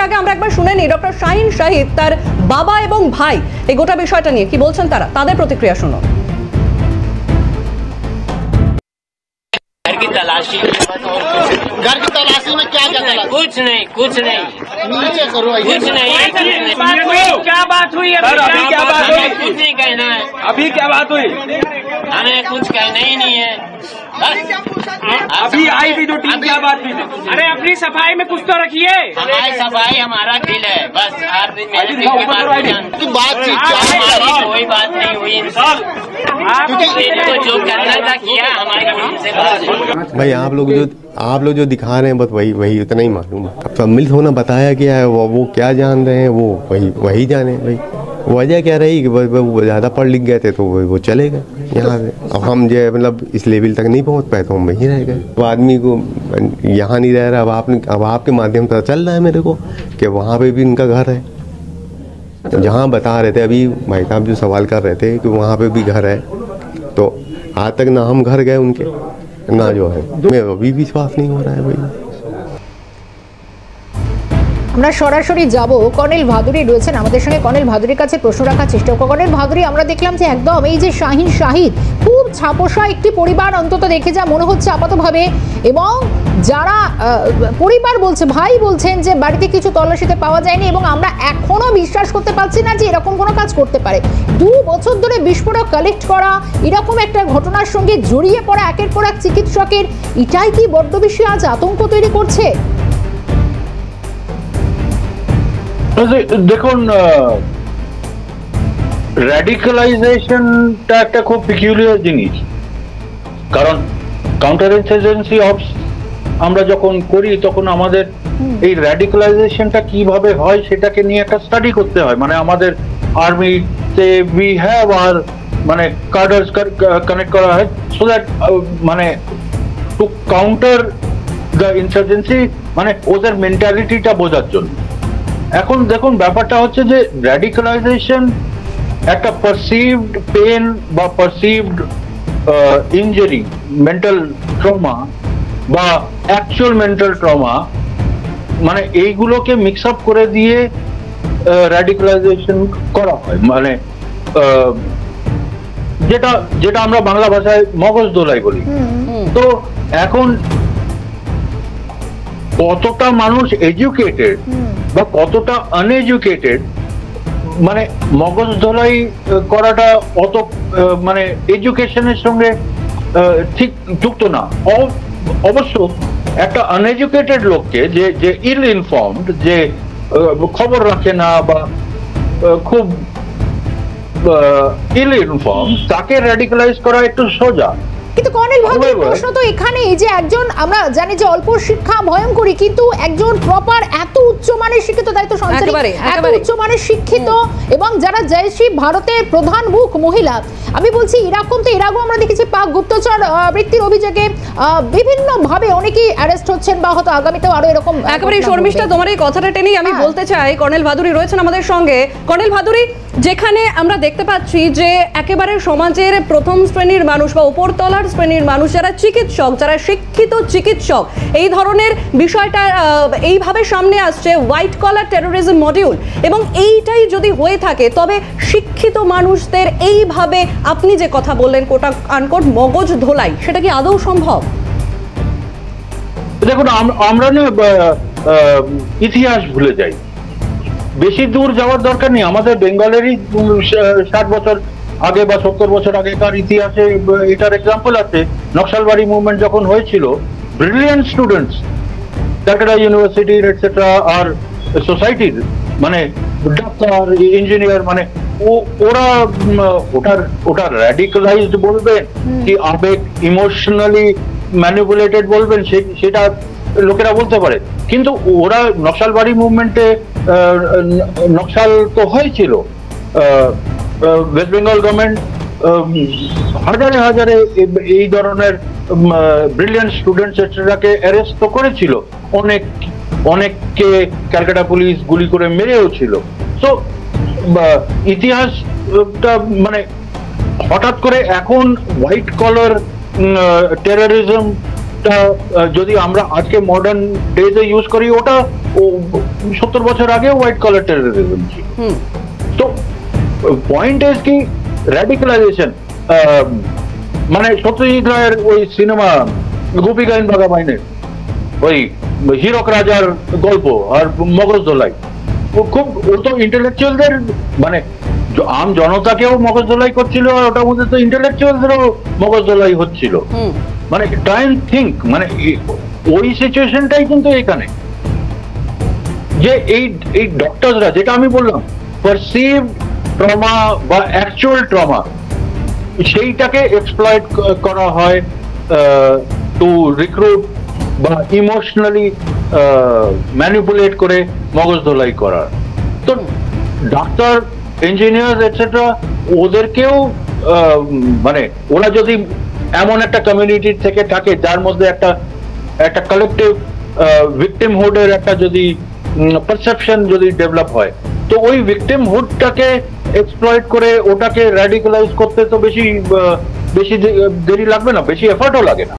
আগে আমরা একবার শুনে নিই ডক্টর শাহিন শাহিদ, তার বাবা এবং ভাই এই গোটা বিষয়টা নিয়ে কি বলছেন তারা, তাদের প্রতিক্রিয়া শুনুন। घर की तलाशी में क्या क्या तलाशी? कुछ नहीं नीचे करो, कुछ नहीं। क्या बात हुई अभी क्या बात हुई? कुछ नहीं कहना है, अभी क्या बात हुई? हमें कुछ कहना ही नहीं है। अभी आई थी जो टीम, क्या बात हुई? अरे अपनी सफाई में कुछ तो रखिए। हमारी सफाई हमारा दिल है, बस हर दिन बातचीत कोई बात नहीं हुई। जो करना था किया, हमारे दिल से बात। भाई आप लोग जो दिखा रहे हैं बस वही उतना ही मालूम है। अब सम्मिलित होना बताया गया है, वो क्या जान रहे हैं वो वही जाने भाई। वजह क्या रही कि वो ज़्यादा पढ़ लिख गए थे तो वो चले गए यहाँ से। अब हम जो मतलब इस लेवल तक नहीं पहुँच पाए तो हम वहीं रह गए। वो आदमी को यहाँ नहीं रह रहा, अब आपके माध्यम से चल रहा है मेरे को कि वहाँ पे भी इनका घर है। जहाँ बता रहे थे अभी भाई साहब जो सवाल कर रहे थे कि वहाँ पे भी घर है, तो आज तक ना हम घर गए उनके ना जो है, मैं अभी विश्वास नहीं हो रहा है भाई। আমরা সরাসরি যাব, কর্নেল ভাদুরী রয়েছেন আমাদের সঙ্গে। কর্নেল ভাদুরীর কাছে প্রশ্ন রাখার চেষ্টা করব। কর্নেল ভাদুরী, আমরা দেখলাম যে একদম এই যে শাহিন শাহিদ খুব ছাপোষা একটি পরিবার অন্তত দেখে যা মনে হচ্ছে আপাতভাবে, এবং যারা পরিবার বলছে, ভাই বলছেন যে বাড়িতে কিছু তল্লাশিতে পাওয়া যায়নি এবং আমরা এখনো বিশ্বাস করতে পারছি না যে এরকম কোনো কাজ করতে পারে। 2 বছর ধরে বিস্ফোরক কালেক্ট করা, এরকম একটা ঘটনার সঙ্গে জড়িয়ে পড়া একের পর এক চিকিৎসকের, এটাই কি বড্ড বেশি আজ আতঙ্ক তৈরি করছে? দেখুন, র্যাডিক্যালাইজেশনটা একটা খুব পিকিউলিয়ার জিনিস, কারণ কাউন্টার ইনসার্জেন্সি অপস আমরা যখন করি তখন আমাদের এই র্যাডিক্যালাইজেশনটা কিভাবে হয় সেটাকে নিয়ে একটা স্টাডি করতে হয়। মানে আমাদের আর্মিতে উই হ্যাভ আর মানে কাডার্স কানেক্ট করা হয় সো দ্যাট মানে টু কাউন্টার দ্য ইনসার্জেন্সি, মানে ওদের মেন্টালিটিটা বোঝার জন্য। এখন দেখুন ব্যাপারটা হচ্ছে যে র্যাডিক্যালাইজেশন একটা পারসিভড পেন বা পারসিভড ইনজুরি, মেন্টাল ট্রমা বা অ্যাকচুয়াল মেন্টাল ট্রমা, মানে এইগুলোকে মিক্স আপ করে দিয়ে র্যাডিক্যালাইজেশন করা হয়। মানে যেটা আমরা বাংলা ভাষায় মগজ দোলাই বলি। তো এখন কতটা মানুষ এডুকেটেড বা কতটা আনএডুকেটেড, মানে মগজ ধোলাই করাটা অত মানে এডুকেশনের সঙ্গে ঠিক যুক্ত না। অবশ্য একটা আনএডুকেটেড লোককে যে ইল ইনফর্মড, যে খবর রাখে না বা খুব ইল ইনফর্ম, তাকে র্যাডিক্যালাইজ করা একটু সোজা। কিন্তু কর্নেল ভাদুরীর প্রশ্ন তো এখানে যে একজন, আমরা জানি যে অল্প শিক্ষা ভয়ঙ্করী, কিন্তু একজন প্রপার এত উচ্চমানের শিক্ষিত, দায়িত্ব সঞ্চারী, এত উচ্চমানের শিক্ষিত এবং যারা জয়শ্রী ভারতের প্রধান মুখ মহিলা, আমি বলছি এরকম তো এর আগেও আমরা দেখেছি পাক গুপ্তচর বৃত্তির অভিযোগে বিভিন্ন ভাবে অনেকেই অ্যারেস্ট হচ্ছেন বা হয়তো আগামীতেও আরো এরকম। একেবারে শর্মিষ্ঠা, তোমার এই কথাটা টেনেই আমি বলতে চাই, কর্নেল ভাদুরী রয়েছেন আমাদের সঙ্গে। কর্নেল ভাদুরী, যেখানে আমরা দেখতে পাচ্ছি যে একেবারে সমাজের প্রথম শ্রেণীর মানুষ বা উপরতলার শ্রেণীর মানুষ, যারা চিকিৎসক, যারা শিক্ষিত চিকিৎসক, এই ধরনের বিষয়টা এইভাবে সামনে আসছে, হোয়াইট কলার টেরোরিজম মডিউল, এবং এইটাই যদি হয়ে থাকে তবে শিক্ষিত মানুষদের এইভাবে আপনি যে কথা বললেন কোটা আনকোট মগজ ধোলাই, সেটা কি আদৌ সম্ভব? দেখুন, আমরা না ইতিহাস ভুলে যাই, বেশি দূর যাওয়ার দরকার নেই। আমাদের বেঙ্গলেরই 60 বছর আগে বা 70 বছর আগেকার ইতিহাসে এটার এক্সাম্পল আছে। নকশালবাড়ি মুভমেন্ট যখন হয়েছিল, ব্রিলিয়েন্ট স্টুডেন্টস ক্যালকাটা ইউনিভার্সিটির এটসেট্রা আর সোসাইটির, মানে ডাক্তার, ইঞ্জিনিয়ার, মানে ওটা র্যাডিক্যালাইজড বলবেন কি আবেগ ইমোশনালি ম্যানিপুলেটেড বলবেন, সেটা লোকেরা বলতে পারে। কিন্তু ওরা নকশালবাড়ি মুভমেন্টে নকশাল তো হয়েছিল, ওয়েস্ট বেঙ্গল গভর্নমেন্ট হাজারে হাজারে এই ধরনের ব্রিলিয়েন্ট স্টুডেন্টস এটসেট্রাকে অ্যারেস্ট তো করেছিল, অনেককে ক্যালকাটা পুলিশ গুলি করে মেরেও ছিল। তো ইতিহাসটা মানে হঠাৎ করে এখন হোয়াইট কলার টেরোরিজম একটা যদি আমরা আজকে মডার্ন ডেজে ইউজ করি, ওটা 70 বছর আগে হোয়াইট কলার টেররিজম ছিল। তো পয়েন্ট ইজ কি র্যাডিক্যালাইজেশন, মানে সত্যজিৎ রায়ের ওই সিনেমা গোপী গাইন বাঘা বাইনের ওই হীরক রাজার গল্প আর মগজ দোলাই, ও তো ইন্টেলেকচুয়ালদের মানে আম জনতাকেও মগজ দোলাই করছিল, আর ওটার মধ্যে তো ইন্টেলেকচুয়ালদেরও মগজ দোলাই হচ্ছিল। মানে ট্রাই এন্ড থিঙ্ক, মানে ওই সিচুয়েশনটাই কিন্তু এখানে, যে এই ডক্টরসরা, যেটা আমি বললাম পারসিভ ট্রমা বা অ্যাকচুয়াল ট্রমা, সেইটাকে এক্সপ্লয়েট করা হয় টু রিক্রুট বা ইমোশনালি ম্যানিপুলেট করে মগজ ধোলাই করার। তো ডাক্তার, ইঞ্জিনিয়ার এটসেট্রা, ওদেরকেও মানে ওরা যদি এমন একটা কমিউনিটি থেকে থাকে যার মধ্যে একটা কালেকটিভ ভিকটিমহুডের একটা যদি পারসেপশন যদি ডেভেলপ হয়, তো ওই ভিকটিমহুডটাকে এক্সপ্লয়েট করে ওটাকে র্যাডিক্যালাইজ করতে তো বেশি দেরি লাগবে না, বেশি এফার্টও লাগে না।